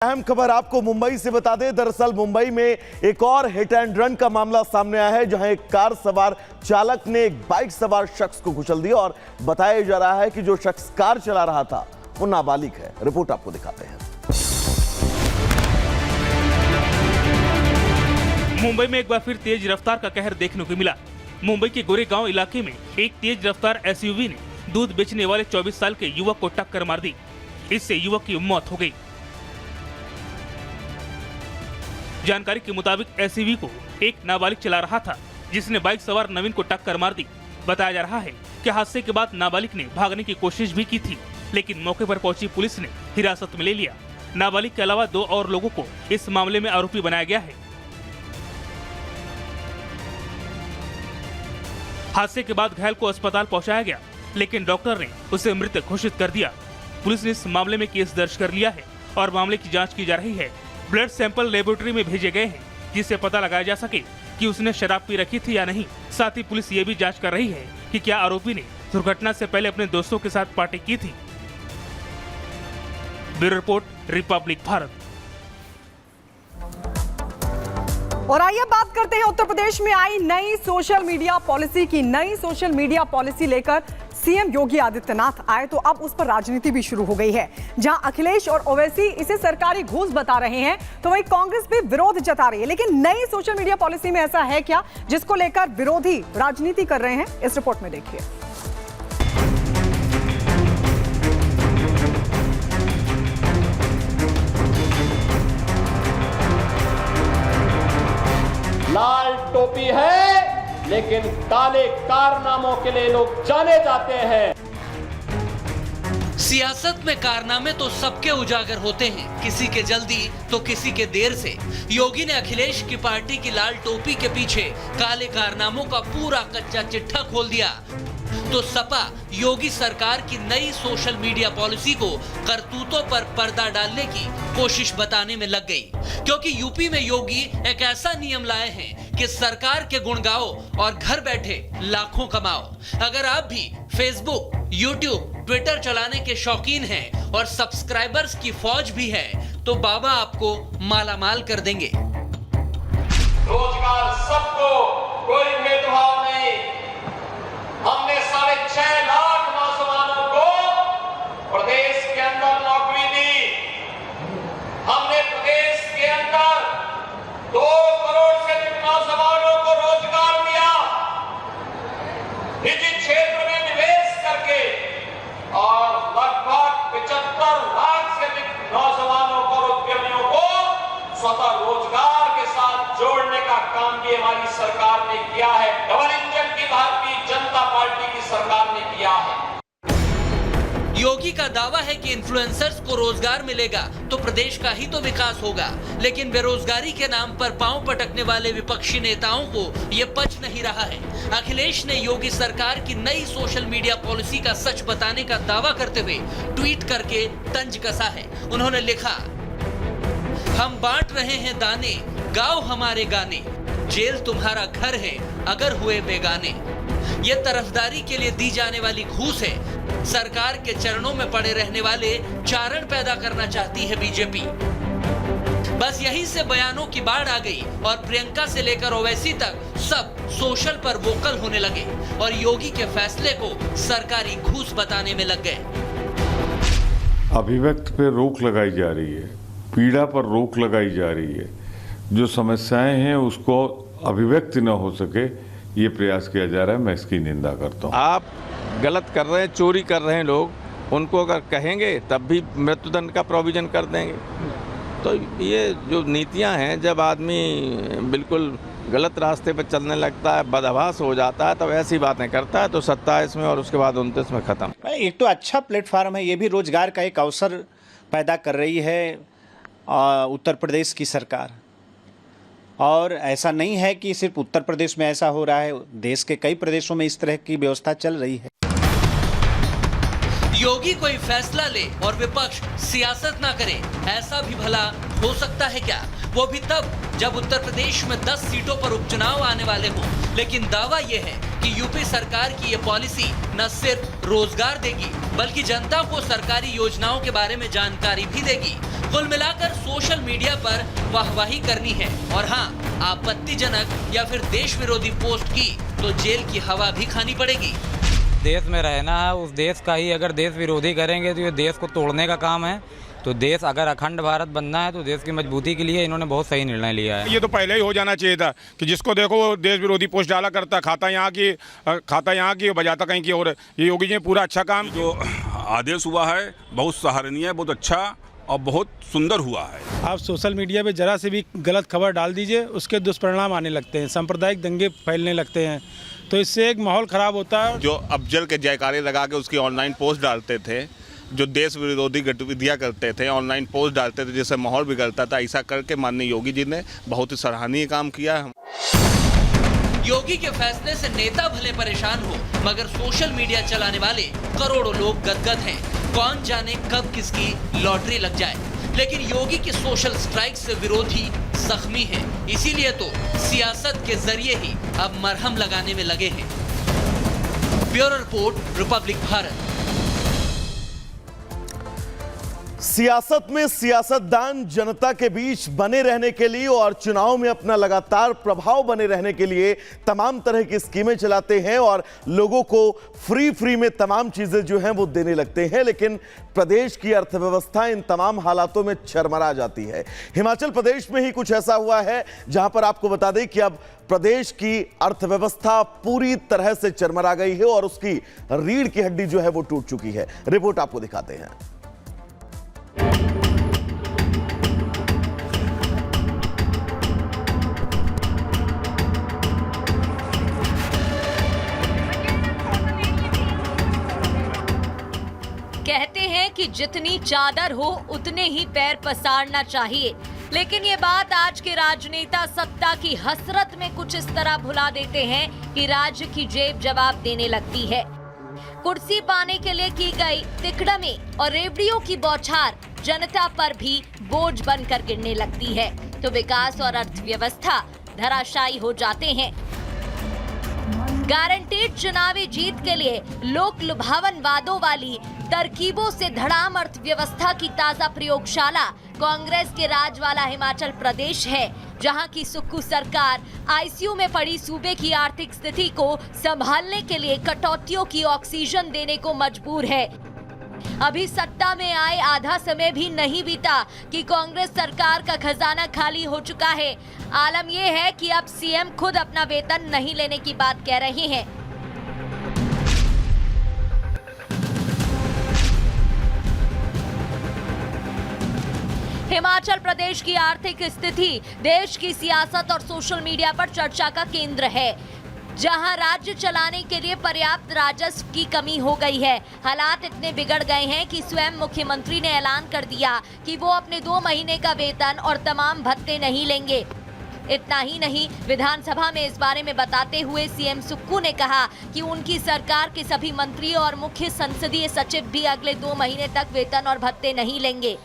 अहम खबर आपको मुंबई से बता दें। दरअसल मुंबई में एक और हिट एंड रन का मामला सामने आया है, जहां एक कार सवार चालक ने एक बाइक सवार शख्स को कुचल दिया और बताया जा रहा है कि जो शख्स कार चला रहा था वो नाबालिग है। रिपोर्ट आपको दिखाते हैं। मुंबई में एक बार फिर तेज रफ्तार का कहर देखने को मिला। मुंबई के गोरेगांव इलाके में एक तेज रफ्तार एसयूवी ने दूध बेचने वाले 24 साल के युवक को टक्कर मार दी। इससे युवक की मौत हो गई। जानकारी के मुताबिक एसयूवी को एक नाबालिग चला रहा था, जिसने बाइक सवार नवीन को टक्कर मार दी। बताया जा रहा है कि हादसे के बाद नाबालिग ने भागने की कोशिश भी की थी, लेकिन मौके पर पहुंची पुलिस ने हिरासत में ले लिया। नाबालिग के अलावा 2 और लोगों को इस मामले में आरोपी बनाया गया है। हादसे के बाद घायल को अस्पताल पहुंचाया गया, लेकिन डॉक्टर ने उसे मृत घोषित कर दिया। पुलिस ने इस मामले में केस दर्ज कर लिया है और मामले की जांच की जा रही है। ब्लड सैंपल लेबोरेटरी में भेजे गए हैं, जिससे पता लगाया जा सके कि उसने शराब पी रखी थी या नहीं। साथ ही पुलिस ये भी जांच कर रही है कि क्या आरोपी ने दुर्घटना से पहले अपने दोस्तों के साथ पार्टी की थी। Bureau report, Republic Bharat. और आइए बात करते हैं उत्तर प्रदेश में आई नई सोशल मीडिया पॉलिसी की। नई सोशल मीडिया पॉलिसी लेकर सीएम योगी आदित्यनाथ आए तो अब उस पर राजनीति भी शुरू हो गई है। जहां अखिलेश और ओवैसी इसे सरकारी घूस बता रहे हैं, तो वहीं कांग्रेस भी विरोध जता रही है। लेकिन नई सोशल मीडिया पॉलिसी में ऐसा है क्या जिसको लेकर विरोधी राजनीति कर रहे हैं? इस रिपोर्ट में देखिए। लाल टोपी है, लेकिन काले कारनामों के लिए लोग जाने जाते हैं। सियासत में कारनामे तो सबके उजागर होते हैं, किसी के जल्दी तो किसी के देर से। योगी ने अखिलेश की पार्टी की लाल टोपी के पीछे काले कारनामों का पूरा कच्चा चिट्ठा खोल दिया, तो सपा योगी सरकार की नई सोशल मीडिया पॉलिसी को करतूतों पर पर्दा डालने की कोशिश बताने में लग गई। क्योंकि यूपी में योगी एक ऐसा नियम लाए हैं कि सरकार के गुण गाओ और घर बैठे लाखों कमाओ। अगर आप भी फेसबुक, यूट्यूब, ट्विटर चलाने के शौकीन हैं और सब्सक्राइबर्स की फौज भी है, तो बाबा आपको मालामाल कर देंगे। रोजगार सबको, कोई भेदभाव नहीं। हमने 6.5 लाख नौजवानों को प्रदेश के अंदर नौकरी दी। हमने प्रदेश के अंदर 2 करोड़ से अधिक नौजवानों को रोजगार दिया। निजी क्षेत्र में निवेश करके और लगभग 75 लाख से अधिक नौजवानों को, उद्यमियों को स्वतः रोजगार के साथ जोड़ने का काम भी हमारी सरकार ने किया है। डबल इंजन की भारतीय जनता पार्टी की सरकार ने किया है। योगी का दावा है कि इन्फ्लुएंसर्स को रोजगार मिलेगा तो प्रदेश का ही तो विकास होगा, लेकिन बेरोजगारी के नाम पर पांव पटकने वाले विपक्षी नेताओं को ये पच नहीं रहा है। अखिलेश ने योगी सरकार की नई सोशल मीडिया पॉलिसी का सच बताने का दावा करते हुए ट्वीट करके तंज कसा है। उन्होंने लिखा, हम बांट रहे हैं दाने, गाओ हमारे गाने, जेल तुम्हारा घर है अगर हुए बेगाने। ये तरफदारी के लिए दी जाने वाली घूस है। सरकार के चरणों में पड़े रहने वाले चारण पैदा करना चाहती है बीजेपी। बस यहीं से बयानों की बाढ़ आ गई और प्रियंका से लेकर ओवैसी तक सब सोशल पर वोकल होने लगे और योगी के फैसले को सरकारी घूस बताने में लग गए। अभिव्यक्ति पे रोक लगाई जा रही है, पीड़ा पर रोक लगाई जा रही है। जो समस्याएं हैं उसको अभिव्यक्ति न हो सके, ये प्रयास किया जा रहा है। मैं इसकी निंदा करता हूँ। आप गलत कर रहे हैं, चोरी कर रहे हैं लोग, उनको अगर कहेंगे तब भी मृत्युदंड का प्रोविजन कर देंगे। तो ये जो नीतियां हैं, जब आदमी बिल्कुल गलत रास्ते पर चलने लगता है, बदहवास हो जाता है, तब ऐसी बातें करता है। तो 27 में और उसके बाद 29 में ख़त्म। एक तो अच्छा प्लेटफार्म है, ये भी रोजगार का एक अवसर पैदा कर रही है उत्तर प्रदेश की सरकार। और ऐसा नहीं है कि सिर्फ उत्तर प्रदेश में ऐसा हो रहा है, देश के कई प्रदेशों में इस तरह की व्यवस्था चल रही है। योगी कोई फैसला ले और विपक्ष सियासत ना करे, ऐसा भी भला हो सकता है क्या? वो भी तब जब उत्तर प्रदेश में 10 सीटों पर उपचुनाव आने वाले हों। लेकिन दावा यह है कि यूपी सरकार की ये पॉलिसी न सिर्फ रोजगार देगी, बल्कि जनता को सरकारी योजनाओं के बारे में जानकारी भी देगी। कुल मिलाकर सोशल मीडिया पर वाहवाही करनी है और हाँ, आपत्तिजनक या फिर देश विरोधी पोस्ट की तो जेल की हवा भी खानी पड़ेगी। देश में रहना है, उस देश का ही अगर देश विरोधी करेंगे तो ये देश को तोड़ने का काम है। तो देश अगर अखंड भारत बनना है तो देश की मजबूती के लिए इन्होंने बहुत सही निर्णय लिया है। ये तो पहले ही हो जाना चाहिए था कि जिसको देखो वो देश विरोधी पोस्ट डाला करता, खाता यहाँ की बजाता कहीं की और। ये योगी जी ने पूरा अच्छा काम जो आदेश हुआ है बहुत सराहनीय, बहुत अच्छा और बहुत सुंदर हुआ है। आप सोशल मीडिया पे जरा से भी गलत खबर डाल दीजिए, उसके दुष्परिणाम आने लगते हैं, सांप्रदायिक दंगे फैलने लगते हैं, तो इससे एक माहौल खराब होता है। जो अफजल के जयकारे लगा के उसकी ऑनलाइन पोस्ट डालते थे, जो देश विरोधी गतिविधियां करते थे, ऑनलाइन पोस्ट डालते थे जिससे माहौल बिगड़ता था, ऐसा करके माननीय योगी जी ने बहुत ही सराहनीय काम किया है। योगी के फैसले से नेता भले परेशान हो, मगर सोशल मीडिया चलाने वाले करोड़ों लोग गदगद हैं। कौन जाने कब किसकी लॉटरी लग जाए, लेकिन योगी की सोशल स्ट्राइक से विरोधी जख्मी है। इसीलिए तो सियासत के जरिए ही अब मरहम लगाने में लगे हैं। Bureau report, Republic Bharat. सियासत में सियासतदान जनता के बीच बने रहने के लिए और चुनाव में अपना लगातार प्रभाव बने रहने के लिए तमाम तरह की स्कीमें चलाते हैं और लोगों को फ्री में तमाम चीजें जो हैं वो देने लगते हैं, लेकिन प्रदेश की अर्थव्यवस्था इन तमाम हालातों में चरमरा जाती है। हिमाचल प्रदेश में ही कुछ ऐसा हुआ है जहां पर आपको बता दें कि अब प्रदेश की अर्थव्यवस्था पूरी तरह से चरमरा गई है और उसकी रीढ़ की हड्डी जो है वो टूट चुकी है। रिपोर्ट आपको दिखाते हैं। कहते हैं कि जितनी चादर हो उतने ही पैर पसारना चाहिए, लेकिन ये बात आज के राजनेता सत्ता की हसरत में कुछ इस तरह भुला देते हैं कि राज्य की जेब जवाब देने लगती है। कुर्सी पाने के लिए की गई तिकड़मी और रेवड़ियों की बौछार जनता पर भी बोझ बनकर गिरने लगती है, तो विकास और अर्थव्यवस्था धराशायी हो जाते हैं। गारंटीड चुनावी जीत के लिए लोक लुभावन वादों वाली तरकीबों से धड़ाम अर्थव्यवस्था की ताजा प्रयोगशाला कांग्रेस के राज वाला हिमाचल प्रदेश है, जहां की सुक्खू सरकार आईसीयू में पड़ी सूबे की आर्थिक स्थिति को संभालने के लिए कटौतियों की ऑक्सीजन देने को मजबूर है। अभी सत्ता में आए आधा समय भी नहीं बीता कि कांग्रेस सरकार का खजाना खाली हो चुका है। आलम यह है कि अब सीएम खुद अपना वेतन नहीं लेने की बात कह रहे हैं। हिमाचल प्रदेश की आर्थिक स्थिति देश की सियासत और सोशल मीडिया पर चर्चा का केंद्र है, जहां राज्य चलाने के लिए पर्याप्त राजस्व की कमी हो गई है। हालात इतने बिगड़ गए हैं कि स्वयं मुख्यमंत्री ने ऐलान कर दिया कि वो अपने 2 महीने का वेतन और तमाम भत्ते नहीं लेंगे। इतना ही नहीं, विधानसभा में इस बारे में बताते हुए सीएम सुक्खू ने कहा कि उनकी सरकार के सभी मंत्री और मुख्य संसदीय सचिव भी अगले 2 महीने तक वेतन और भत्ते नहीं लेंगे।